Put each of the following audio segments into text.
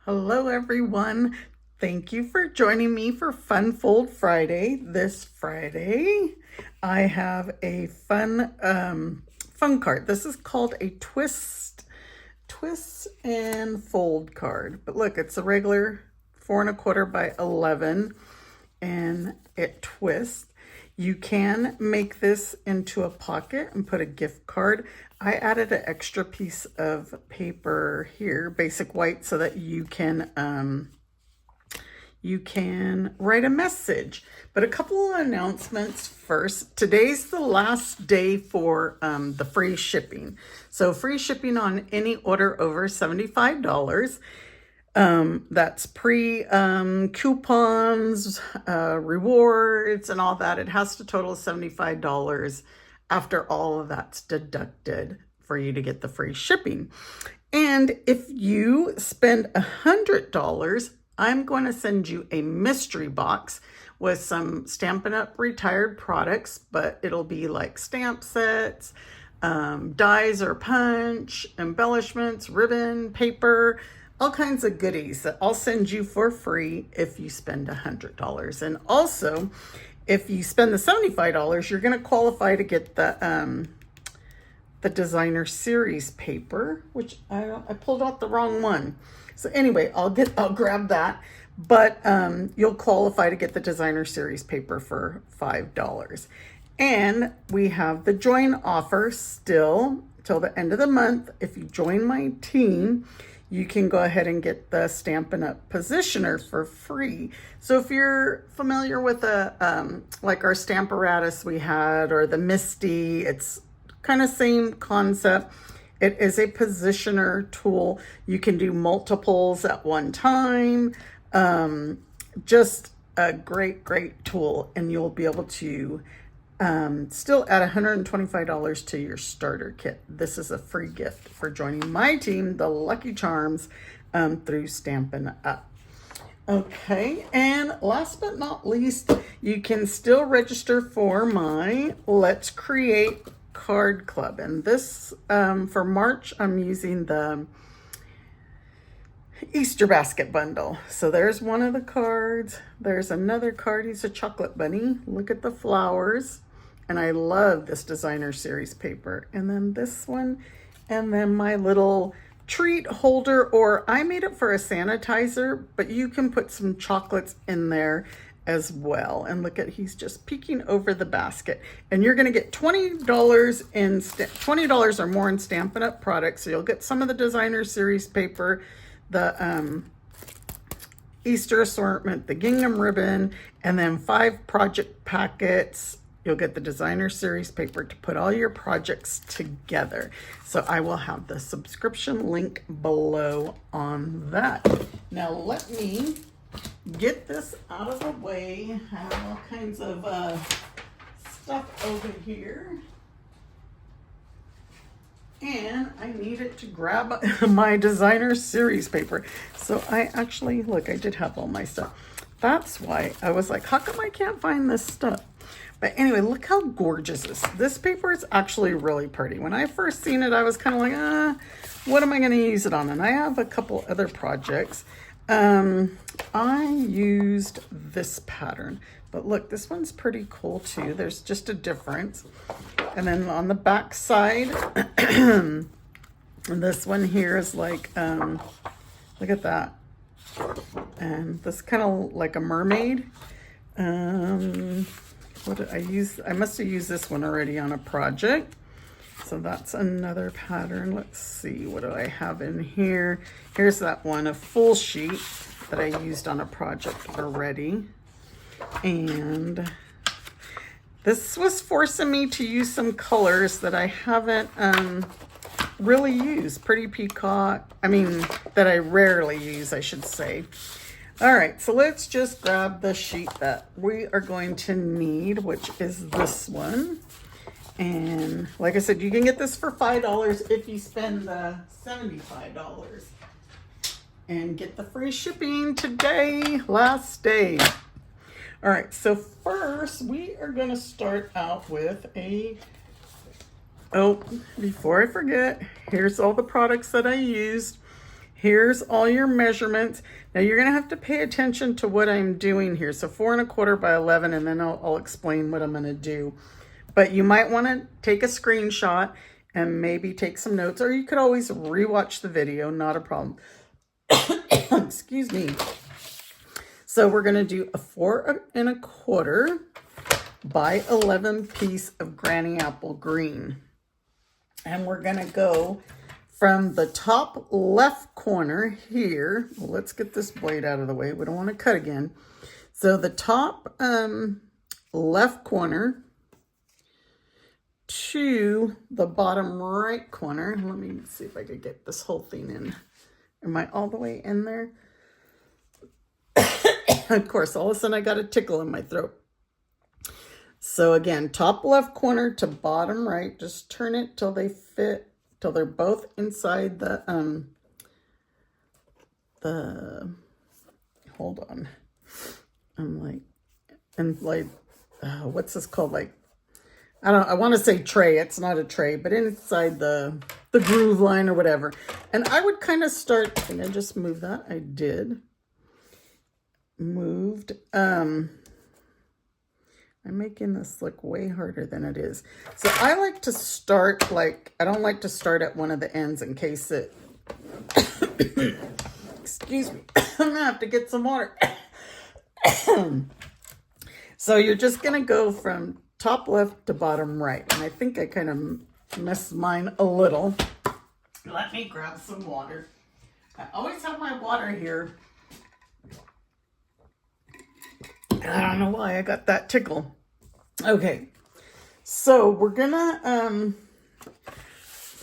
Hello everyone. Thank you for joining me for Fun Fold Friday. This Friday, I have a fun card. This is called a twist and fold card. But look, it's a regular 4¼ by 11 and it twists. You can make this into a pocket and put a gift card. I added an extra piece of paper here, basic white, so that you can write a message. But a couple of announcements first. Today's the last day for the free shipping. So free shipping on any order over $75. That's coupons, rewards, and all that. It has to total $75 after all of that's deducted for you to get the free shipping. And if you spend $100, I'm going to send you a mystery box with some Stampin' Up! Retired products, but it'll be like stamp sets, dies or punch, embellishments, ribbon, paper, all kinds of goodies that I'll send you for free if you spend $100. And also, if you spend the $75, you're going to qualify to get the designer series paper, which I pulled out the wrong one. So anyway, I'll grab that. But you'll qualify to get the designer series paper for $5. And we have the join offer still till the end of the month. If you join my team, you can go ahead and get the Stampin' Up! Positioner for free. So if you're familiar with like our Stamparatus we had, or the Misty, it's kind of same concept. It is a positioner tool. You can do multiples at one time. Just a great tool, and you'll be able to still add $125 to your starter kit. This is a free gift for joining my team, the Lucky Charms, through Stampin' Up. Okay, and last but not least, you can still register for my Let's Create card club. And this, for March, I'm using the Easter basket bundle. So there's one of the cards. There's another card. He's a chocolate bunny. Look at the flowers. And I love this designer series paper. And then this one, and then my little treat holder, or I made it for a sanitizer, but you can put some chocolates in there as well. And look at, he's just peeking over the basket. And you're going to get $20 or more in Stampin' Up! Products. So you'll get some of the designer series paper, the Easter assortment, the gingham ribbon, and then 5 project packets. You'll get the designer series paper to put all your projects together. So I will have the subscription link below on that. Now let me get this out of the way. I have all kinds of stuff over here. And I needed to grab my designer series paper. So I actually, look, I did have all my stuff. That's why I was like, how come I can't find this stuff? But anyway, look how gorgeous this paper is actually really pretty. When I first seen it, I was kind of like, what am I going to use it on? And I have a couple other projects. I used this pattern, but look, this one's pretty cool too. There's just a difference. And then on the back side, this one here is like, look at that. And this kind of like a mermaid. What did I use? I must have used this one already on a project. So that's another pattern. Let's see, what do I have in here? Here's that one, a full sheet that I used on a project already. And this was forcing me to use some colors that I haven't really used. Pretty Peacock, that I rarely use, I should say. All right, so let's just grab the sheet that we are going to need, which is this one. And like I said, you can get this for $5 if you spend the $75. And get the free shipping today, last day. All right, so first we are going to start out with before I forget, here's all the products that I used. Here's all your measurements. Now you're gonna have to pay attention to what I'm doing here. So 4 1/4 by 11, and then I'll explain what I'm gonna do. But you might wanna take a screenshot and maybe take some notes, or you could always rewatch the video, not a problem. Excuse me. So we're gonna do a 4 1/4 by 11 piece of Granny Apple Green. And we're gonna go from the top left corner here. Well, let's get this blade out of the way. We don't want to cut again. So the top left corner to the bottom right corner. Let me see if I could get this whole thing in. Am I all the way in there? Of course, all of a sudden I got a tickle in my throat. So again, top left corner to bottom right. Just turn it till they fit, till they're both inside the hold on. I'm like, and like, what's this called? Like, I want to say tray. It's not a tray, but inside the groove line or whatever. And I would kind of start, and I just moved that. I did. Moved. I'm making this look way harder than it is. So I like to start like, I don't like to start at one of the ends in case it, excuse me, I'm gonna have to get some water. So you're just gonna go from top left to bottom right. And I think I kind of messed mine a little. Let me grab some water. I always have my water here. I don't know why I got that tickle. Okay, so we're gonna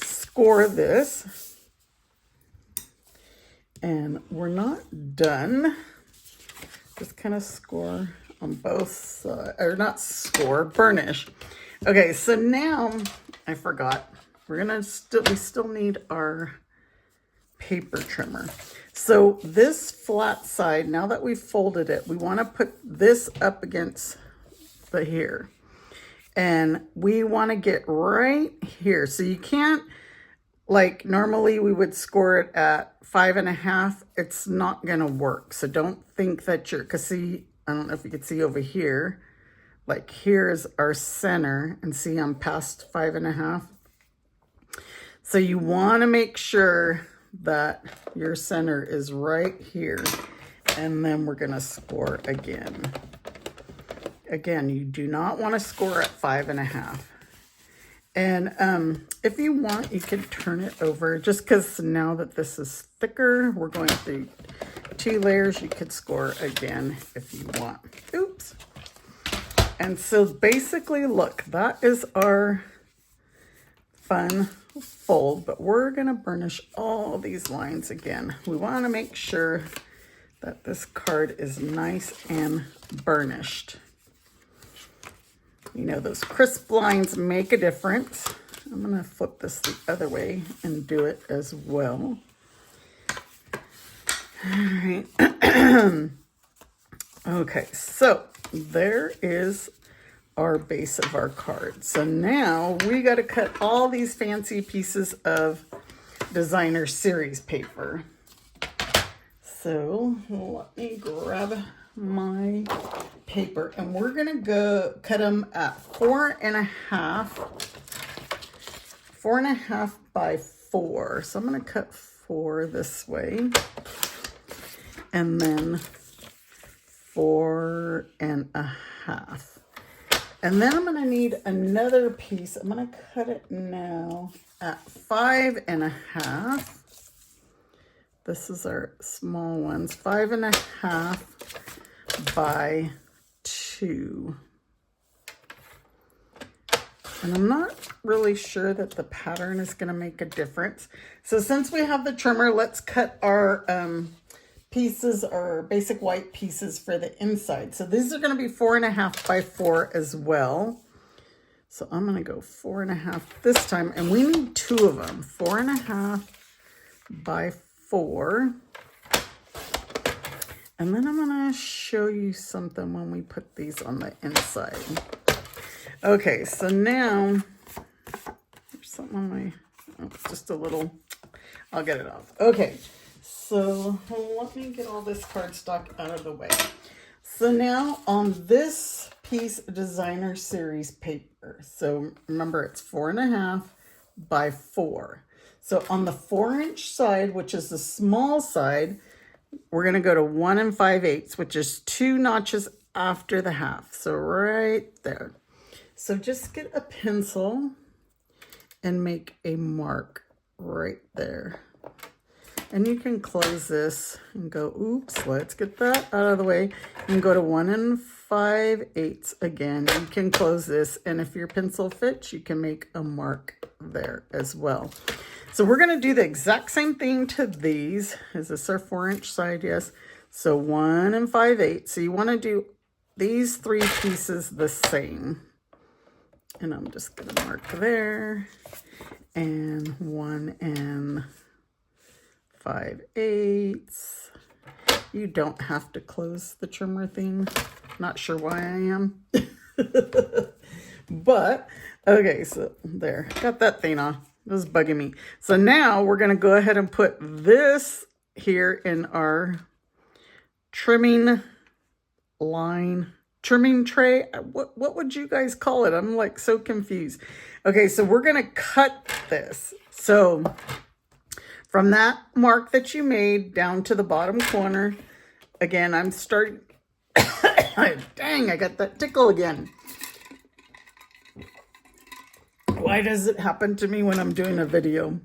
score this, and we're not done. Just kind of score on both sides, or not score, burnish. Okay, so now I forgot. We're gonna we still need our paper trimmer. So this flat side, now that we've folded it, we want to put this up against the here. And we want to get right here. So you can't, like normally we would score it at 5 1/2. It's not going to work. So don't think that you're, because see, I don't know if you can see over here, like here's our center, and see I'm past 5 1/2. So you want to make sure that your center is right here, and then we're going to score again. Again, you do not want to score at 5 1/2. And if you want, you can turn it over, just because now that this is thicker, we're going through 2 layers. You could score again if you want. Oops. And so basically, look, that is our fun fold, but we're going to burnish all these lines again. We want to make sure that this card is nice and burnished. You know, those crisp lines make a difference. I'm going to flip this the other way and do it as well. All right. Okay, so there is our base of our card. So now we got to cut all these fancy pieces of designer series paper. So let me grab my paper, and we're gonna go cut them at 4 1/2, 4 1/2 by 4. So I'm gonna cut 4 this way, and then 4 1/2. And then I'm going to need another piece. I'm going to cut it now at 5 1/2. This is our small ones, 5 1/2 by 2. And I'm not really sure that the pattern is going to make a difference. So since we have the trimmer, let's cut our pieces, our basic white pieces for the inside. So these are going to be 4 1/2 by 4 as well. So I'm going to go 4 1/2 this time, and we need 2 of them. 4 1/2 by 4. And then I'm going to show you something when we put these on the inside. Okay, so now there's something on my, oh, just a little, I'll get it off. Okay, So let me get all this cardstock out of the way. So now on this piece of designer series paper, so remember it's 4.5 by 4. So on the 4-inch side, which is the small side, we're going to go to 1 5/8, which is 2 notches after the half. So right there. So just get a pencil and make a mark right there. And you can close this and go, oops, let's get that out of the way. You can go to 1 5/8 again. You can close this, and if your pencil fits, you can make a mark there as well. So we're gonna do the exact same thing to these. Is this our 4-inch side? Yes. So 1 5/8. So you wanna do these 3 pieces the same. And I'm just gonna mark there. And 1 5/8. You don't have to close the trimmer thing. Not sure why I am. But, okay, so there. Got that thing off. It was bugging me. So now we're going to go ahead and put this here in our trimming line. Trimming tray. What would you guys call it? I'm like so confused. Okay, so we're going to cut this. So from that mark that you made down to the bottom corner, again, I'm starting, dang, I got that tickle again. Why does it happen to me when I'm doing a video?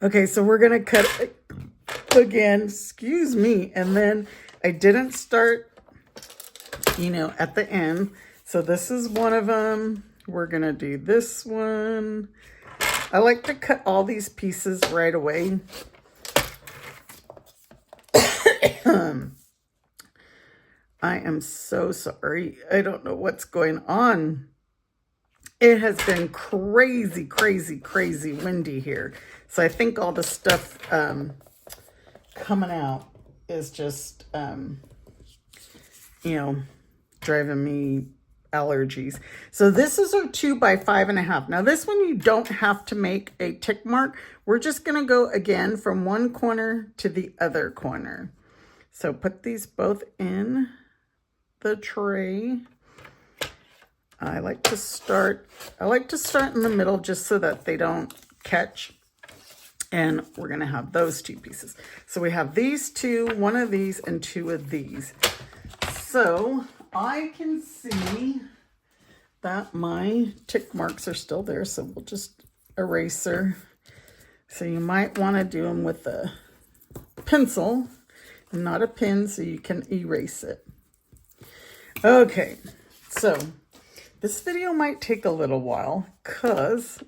Okay, so we're gonna cut it again, excuse me, and then I didn't start, at the end. So this is one of them. We're gonna do this one. I like to cut all these pieces right away. I am so sorry. I don't know what's going on. It has been crazy, crazy, crazy windy here. So I think all the stuff coming out is just, driving me allergies. So this is our 2 by 5.5. Now this one you don't have to make a tick mark. We're just going to go again from one corner to the other corner. So put these both in the tray. I like to start in the middle just so that they don't catch. And we're going to have those 2 pieces. So we have these 2, 1 of these, and 2 of these. So I can see that my tick marks are still there. So we'll just eraser. So you might want to do them with a pencil and not a pen so you can erase it. Okay, so this video might take a little while because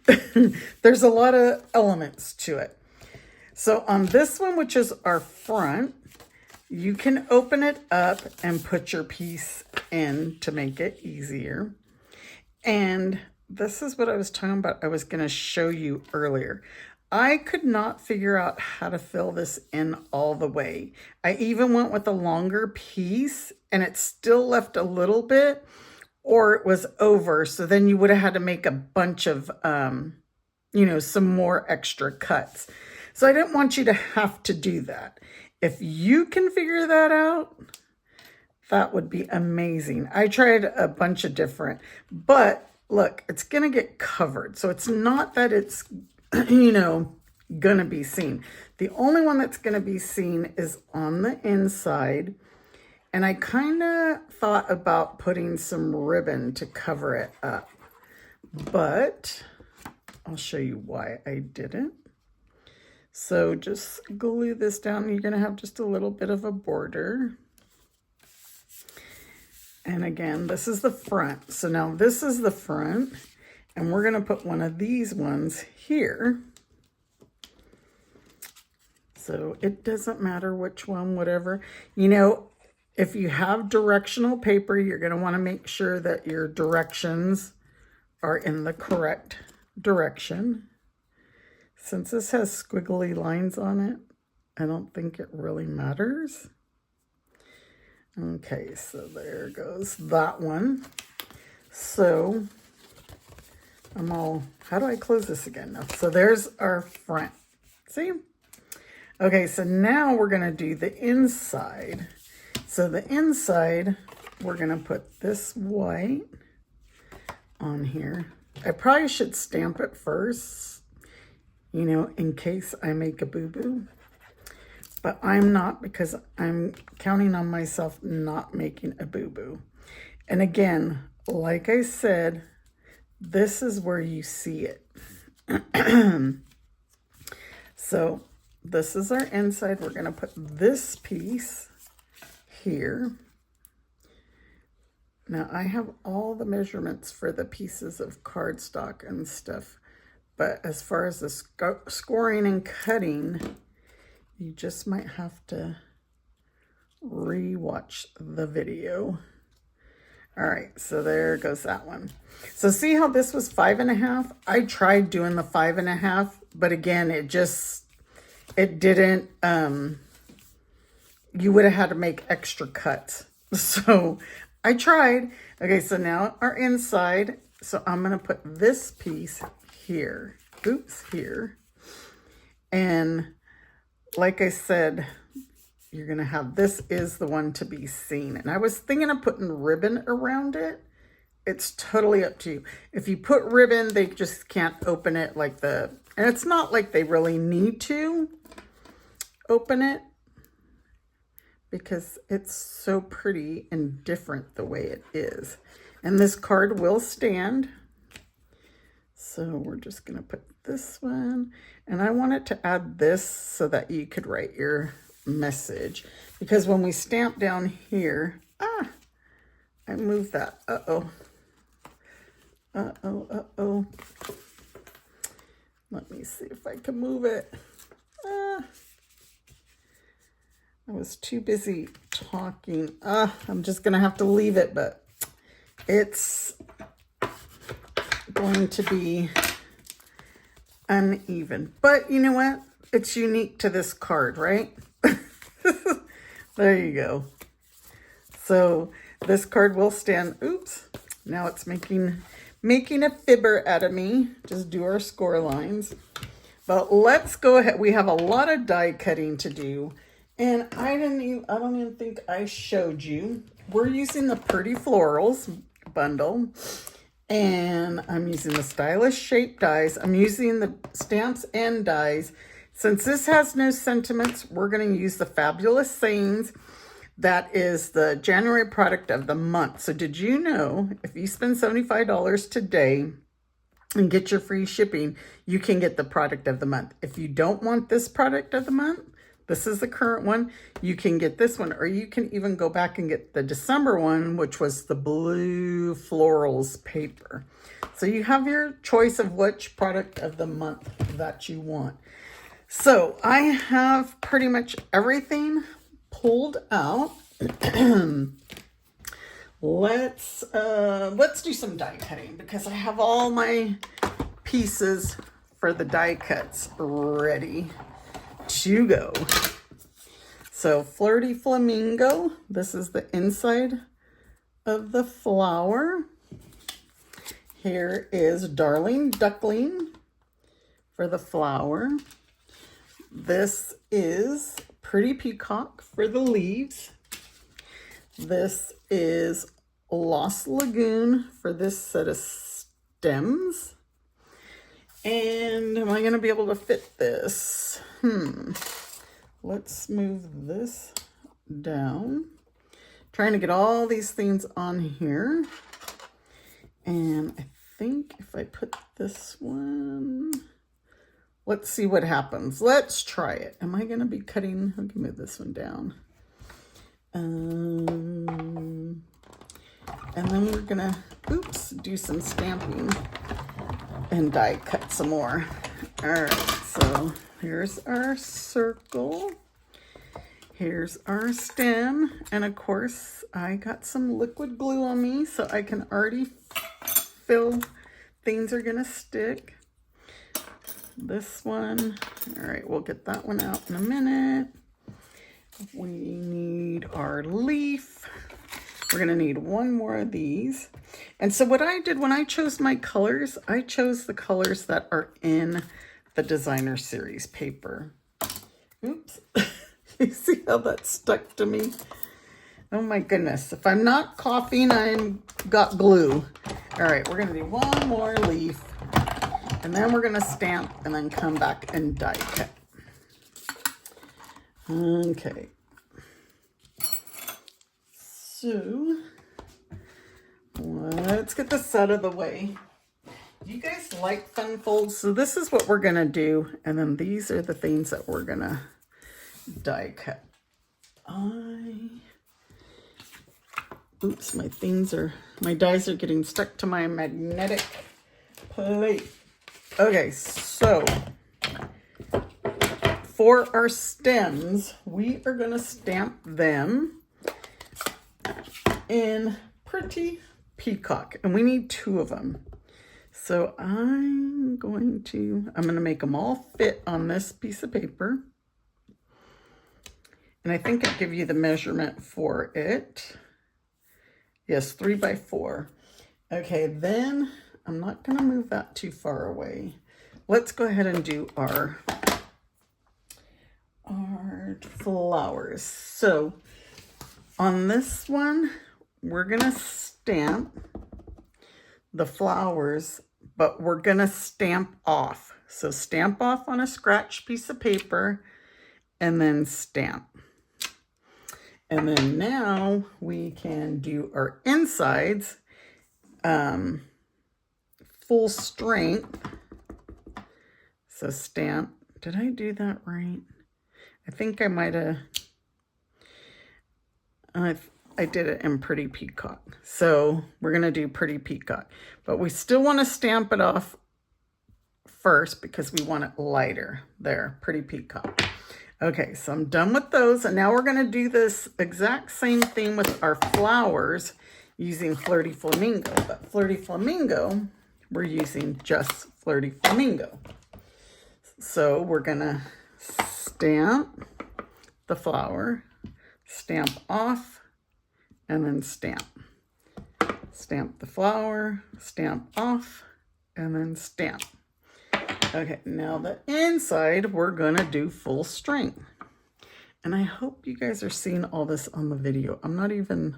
there's a lot of elements to it. So on this one, which is our front, you can open it up and put your piece in to make it easier. And this is what I was talking about. I was going to show you earlier. I could not figure out how to fill this in all the way. I even went with a longer piece and it still left a little bit, or it was over. So then you would have had to make a bunch of, some more extra cuts. So I didn't want you to have to do that. If you can figure that out, that would be amazing. I tried a bunch of different, but look, it's going to get covered. So it's not that it's, going to be seen. The only one that's going to be seen is on the inside. And I kind of thought about putting some ribbon to cover it up, but I'll show you why I didn't. So just glue this down. You're going to have just a little bit of a border. And again, this is the front. So now this is the front, and we're going to put one of these ones here. So it doesn't matter which one, whatever. If you have directional paper, you're going to want to make sure that your directions are in the correct direction. Since this has squiggly lines on it, I don't think it really matters. Okay, so there goes that one. So how do I close this again now? So there's our front. See? Okay, so now we're going to do the inside. So the inside, we're going to put this white on here. I probably should stamp it first, you know, in case I make a boo-boo. But I'm not, because I'm counting on myself not making a boo-boo. And again, like I said, this is where you see it. So this is our inside. We're going to put this piece here. Now I have all the measurements for the pieces of cardstock and stuff, but as far as the scoring and cutting, you just might have to re-watch the video. All right, so there goes that one. So see how this was 5.5? I tried doing the 5.5, but again, it didn't, you would have had to make extra cuts. So I tried. Okay, so now our inside. So I'm gonna put this piece here. Oops, here. And like I said, you're going to have, this is the one to be seen. And I was thinking of putting ribbon around it. It's totally up to you. If you put ribbon, they just can't open it like and it's not like they really need to open it because it's so pretty and different the way it is. And this card will stand. So we're just going to put this one. And I wanted to add this so that you could write your message, because when we stamp down here, I moved that. Let me see if I can move it. I was too busy talking. I'm just gonna have to leave it, but it's going to be uneven. But you know what? It's unique to this card, right? There you go. So this card will stand. Oops. Now it's making a fibber out of me. Just do our score lines. But let's go ahead. We have a lot of die cutting to do. And I don't even think I showed you. We're using the Pretty Florals bundle. And I'm using the Stylish Shape dies. I'm using the stamps and dies. Since this has no sentiments, we're going to use the Fabulous Sayings. That is the January product of the month. So did you know if you spend $75 today and get your free shipping, you can get the product of the month. If you don't want this product of the month, this is the current one, you can get this one, or you can even go back and get the December one, which was the blue Florals paper. So you have your choice of which product of the month that you want. So I have pretty much everything pulled out. Let's do some die cutting, because I have all my pieces for the die cuts ready to go. So Flirty Flamingo, this is the inside of the flower. Here is Darling Duckling for the flower. This is Pretty Peacock for the leaves. This is Lost Lagoon for this set of stems. And am I going to be able to fit this? Let's move this down. Trying to get all these things on here. And I think if I put this one... Let's see what happens. Let's try it. Am I going to be cutting? I can move this one down. And then we're going to, do some stamping and die cut some more. All right, so here's our circle. Here's our stem. And of course, I got some liquid glue on me, so I can already feel things are going to stick. This one, all right, we'll get that one out in a minute. We need our leaf. We're gonna need one more of these. And so what I did when I chose my colors, I chose the colors that are in the designer series paper. Oops. You see how that stuck to me? Oh my goodness. If I'm not coughing, I've got glue. All right, we're gonna do one more leaf, and then we're gonna stamp and then come back and die cut. Okay. So let's get this out of the way. You guys like fun folds? So this is what we're gonna do, and then these are the things that we're gonna die cut. Oops, my dies are getting stuck to my magnetic plate. Okay, so for our stems, we are gonna stamp them in Pretty Peacock, and we need 2 of them. So I'm gonna make them all fit on this piece of paper. And I think I'll give you the measurement for it. Yes, 3 by 4. Okay, then I'm not gonna move that too far away. Let's go ahead and do our flowers. So on this one, we're gonna stamp the flowers, but we're gonna stamp off. So stamp off on a scratch piece of paper and then stamp. And then now we can do our insides full strength. So stamp. Did I do that right? I think I might have. I did it in Pretty Peacock. So we're going to do Pretty Peacock. But we still want to stamp it off first because we want it lighter. There, Pretty Peacock. Okay, so I'm done with those. And now we're going to do this exact same thing with our flowers using Flirty Flamingo. But Flirty Flamingo, we're using just Flirty Flamingo. So we're going to stamp the flower, stamp off, and then stamp. Stamp the flower, stamp off, and then stamp. Okay, now the inside, we're gonna do full strength. And I hope you guys are seeing all this on the video. I'm not even,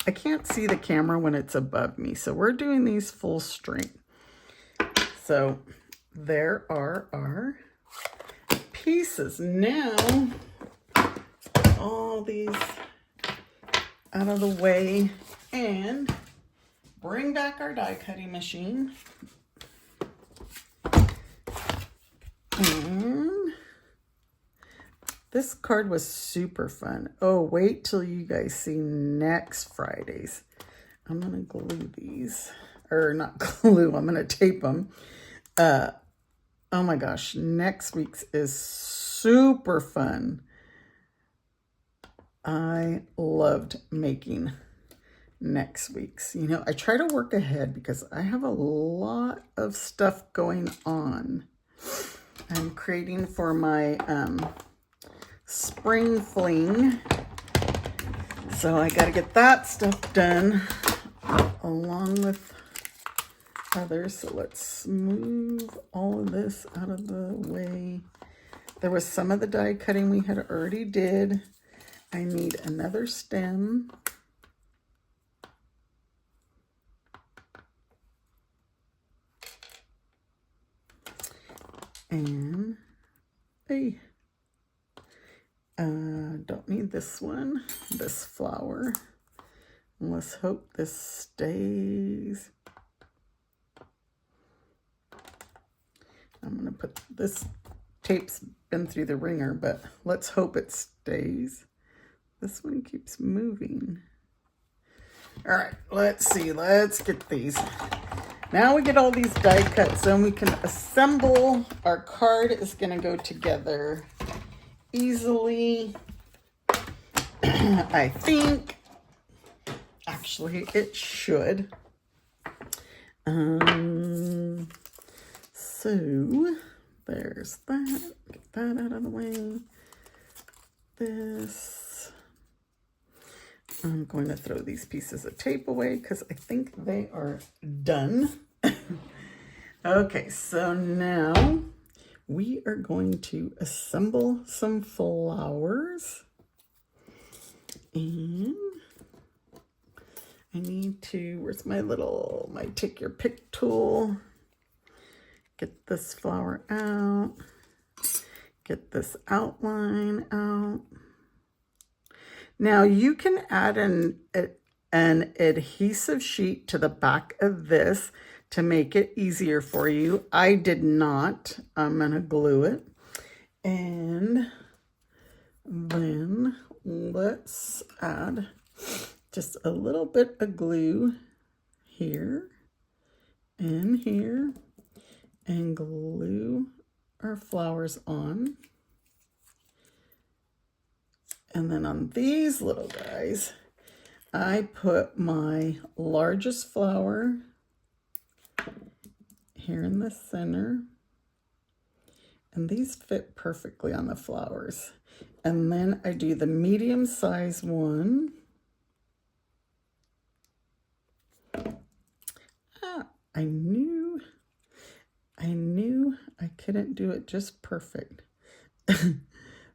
I can't see the camera when it's above me. So we're doing these full strength. So there are our pieces. Now, all these out of the way and bring back our die cutting machine. And this card was super fun. Oh, wait till you guys see next Friday's. I'm going to glue these. Or not glue, I'm going to tape them. Oh my gosh, next week's is super fun. I loved making next week's. You know, I try to work ahead because I have a lot of stuff going on. I'm creating for my spring fling. So I got to get that stuff done along with others. So let's move all of this out of the way. There was some of the die cutting we had already did. I need another stem. And don't need this one, this flower. And let's hope this stays. I'm gonna put this tape's been through the ringer, but let's hope it stays. This one keeps moving. All right, let's see, let's get these. Now we get all these die cuts and we can assemble. Our card is gonna go together easily. I think, actually it should. So there's that, get that out of the way. This, I'm going to throw these pieces of tape away because I think they are done. Okay, so now we are going to assemble some flowers. And I need to, where's my take your pick tool. Get this flower out. Get this outline out. Now you can add an adhesive sheet to the back of this to make it easier for you. I did not. I'm gonna glue it. And then let's add just a little bit of glue here and here and glue our flowers on. And then on these little guys, I put my largest flower here in the center. And these fit perfectly on the flowers. And then I do the medium size one. I knew I couldn't do it just perfect.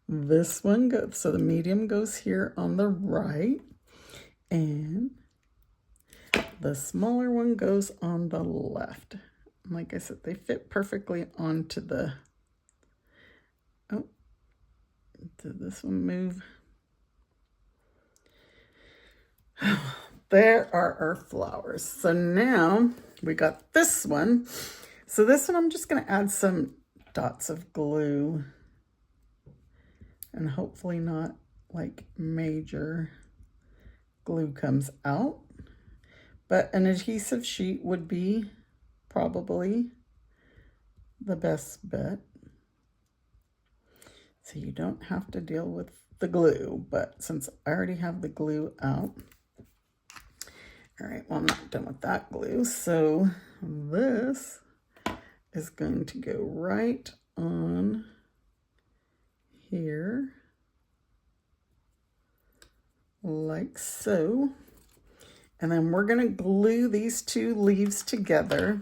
This one goes, so the medium goes here on the right, and the smaller one goes on the left. Like I said, they fit perfectly onto the, oh, did this one move? There are our flowers. So now we got this one. So this one, I'm just going to add some dots of glue and hopefully not like major glue comes out. But an adhesive sheet would be probably the best bet. So you don't have to deal with the glue, but since I already have the glue out, all right, well, I'm not done with that glue. So this is going to go right on here, like so. And then we're going to glue these two leaves together.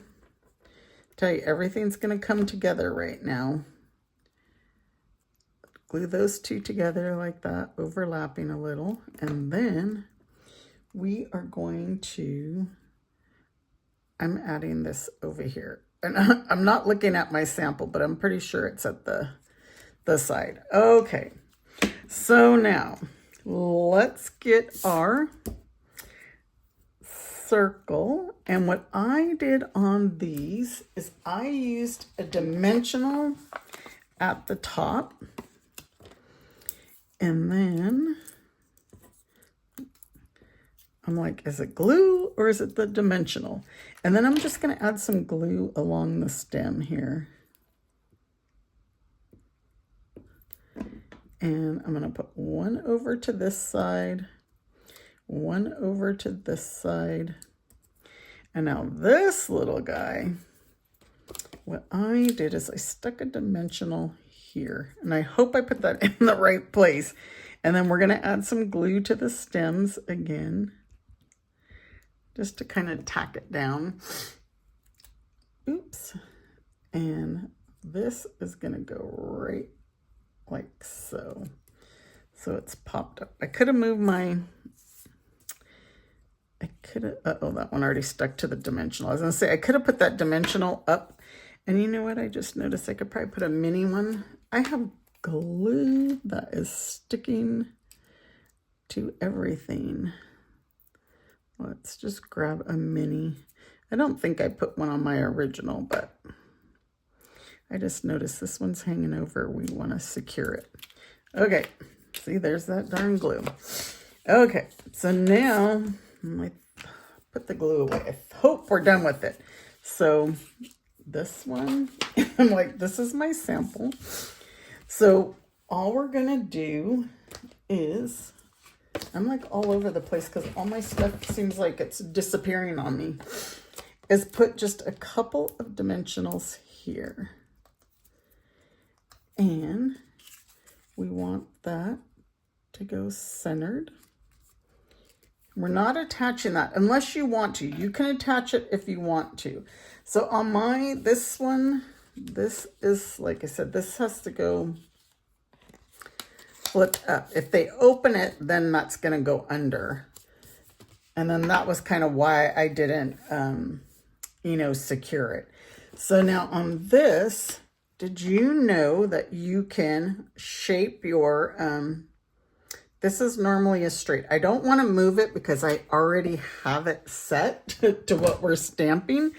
Tell you, everything's going to come together right now. Glue those two together like that, overlapping a little. And then we are going to, I'm adding this over here. And I'm not looking at my sample, but I'm pretty sure it's at the side. Okay, so now let's get our circle. And what I did on these is I used a dimensional at the top, and then I'm like, is it glue or is it the dimensional? And then I'm just going to add some glue along the stem here. And I'm going to put one over to this side, one over to this side. And now this little guy, what I did is I stuck a dimensional here. And I hope I put that in the right place. And then we're going to add some glue to the stems again, just to kind of tack it down. Oops. And this is going to go right like so. So it's popped up. I could have moved my, oh, that one already stuck to the dimensional. I was going to say, I could have put that dimensional up. And you know what? I just noticed I could probably put a mini one. I have glue that is sticking to everything. Let's just grab a mini. I don't think I put one on my original, but I just noticed this one's hanging over. We want to secure it. Okay, see, there's that darn glue. Okay, so now I put the glue away. I hope we're done with it. So this one, I'm like, this is my sample. So all we're gonna do is, I'm like all over the place because all my stuff seems like it's disappearing on me, is put just a couple of dimensionals here. And we want that to go centered. We're not attaching that unless you want to. You can attach it if you want to. So on this one, this is, like I said, this has to go flip up. If they open it, then that's going to go under. And then that was kind of why I didn't, you know, secure it. So now on this, did you know that you can shape your, this is normally a straight. I don't want to move it because I already have it set to what we're stamping.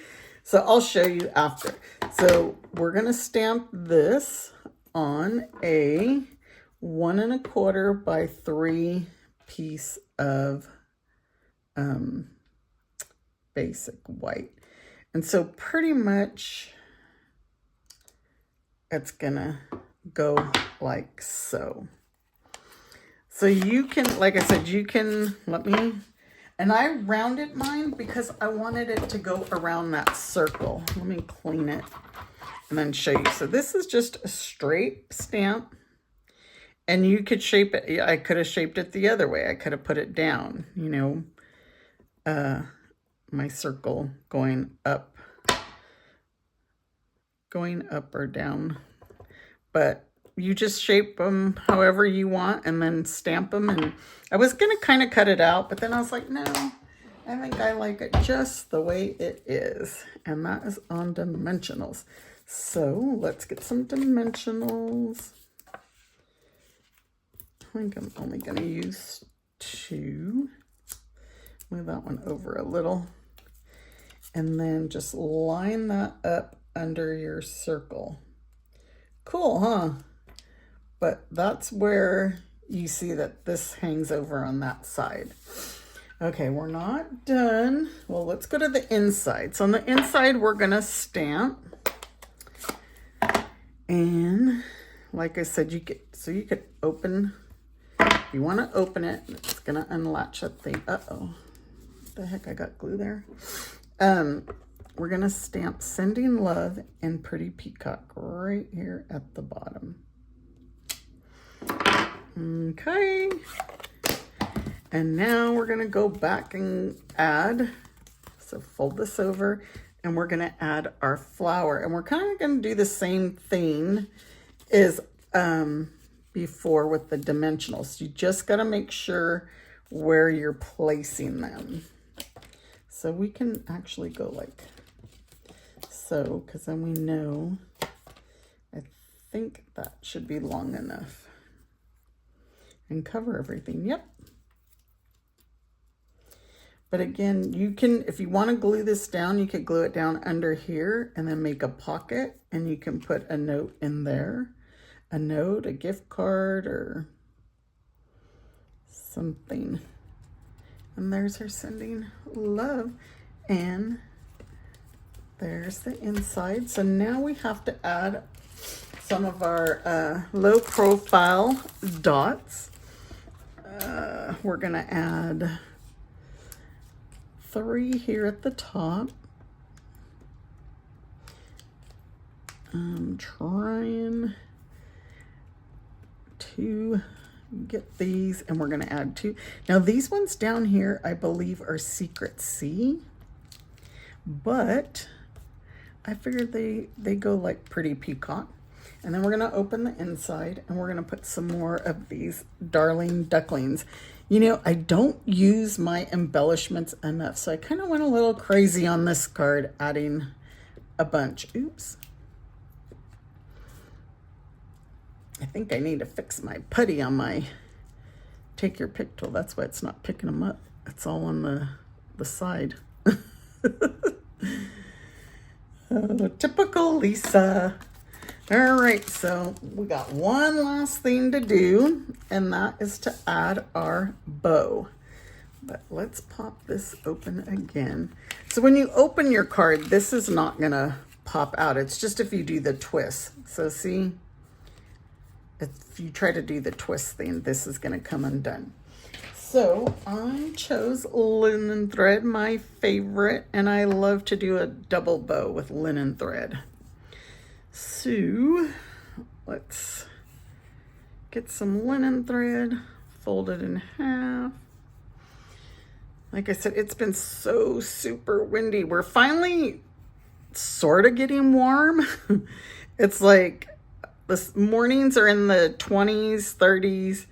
So I'll show you after. So we're going to stamp this on a 1 1/4 by 3 piece of basic white. And so pretty much it's gonna go like so. So you can, like I said, you can, and I rounded mine because I wanted it to go around that circle. Let me clean it and then show you. So this is just a straight stamp. And you could shape it. I could have shaped it the other way. I could have put it down, you know, my circle going up or down. But you just shape them however you want and then stamp them. And I was going to kind of cut it out, but then I was like, no, I think I like it just the way it is. And that is on dimensionals. So let's get some dimensionals. I think I'm only going to use 2. Move that one over a little. And then just line that up under your circle. Cool, huh? But that's where you see that this hangs over on that side. Okay, we're not done. Well, let's go to the inside. So on the inside, we're going to stamp. And like I said, you could open. If you want to open it, it's going to unlatch that thing. Uh-oh. What the heck? I got glue there. We're going to stamp Sending Love in Pretty Peacock right here at the bottom. Okay. And now we're going to go back and add. So fold this over and we're going to add our flower. And we're kind of going to do the same thing as before with the dimensionals. You just got to make sure where you're placing them. So we can actually go like so, because then we know, I think that should be long enough. And cover everything, yep. But again, you can, if you want to glue this down, you could glue it down under here and then make a pocket and you can put a note in there. A note, a gift card, or something. And there's her Sending Love. And there's the inside. So now we have to add some of our low profile dots. We're going to add 3 here at the top. I'm trying to get these, and we're going to add 2. Now these ones down here I believe are Secret C, but I figured they go like Pretty Peacock. And then we're going to open the inside and we're going to put some more of these Darling Ducklings. You know, I don't use my embellishments enough, so I kind of went a little crazy on this card, adding a bunch. Oops. I think I need to fix my putty on my Take Your Pick tool. That's why it's not picking them up. It's all on the side. Oh, typical Lisa. All right, so we got one last thing to do, and that is to add our bow. But let's pop this open again. So when you open your card, this is not gonna pop out. It's just if you do the twist. So see, if you try to do the twist thing, this is gonna come undone. So I chose linen thread, my favorite, and I love to do a double bow with linen thread. So let's get some linen thread, fold it in half. Like I said, it's been so super windy. We're finally sort of getting warm. It's like the mornings are in the 20s, 30s,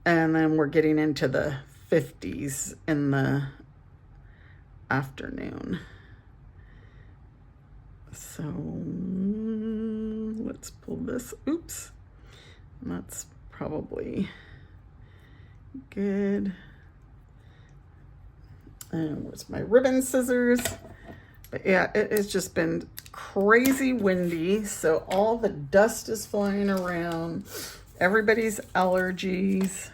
and then we're getting into the 50s in the afternoon. So let's pull this. Oops. That's probably good. And where's my ribbon scissors? But yeah, it has just been crazy windy. So all the dust is flying around. Everybody's allergies.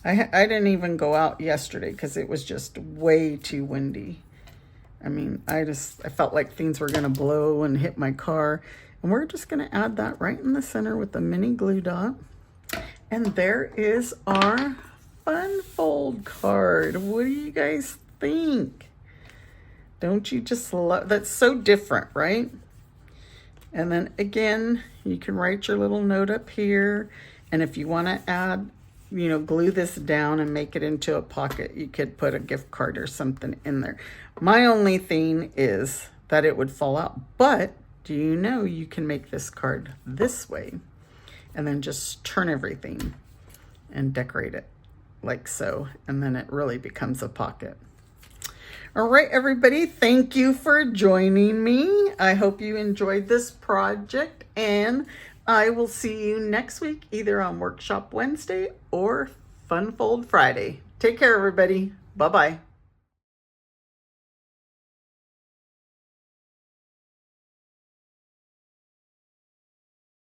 I didn't even go out yesterday because it was just way too windy. I mean, I felt like things were going to blow and hit my car. And we're just going to add that right in the center with the mini glue dot. And there is our fun fold card. What do you guys think? Don't you just love, that's so different, right? And then again, you can write your little note up here. And if you want to add, you know, glue this down and make it into a pocket, you could put a gift card or something in there. My only thing is that it would fall out. But do you know you can make this card this way and then just turn everything and decorate it like so. And then it really becomes a pocket. All right, everybody, thank you for joining me. I hope you enjoyed this project, and I will see you next week, either on Workshop Wednesday or Fun Fold Friday. Take care, everybody. Bye-bye.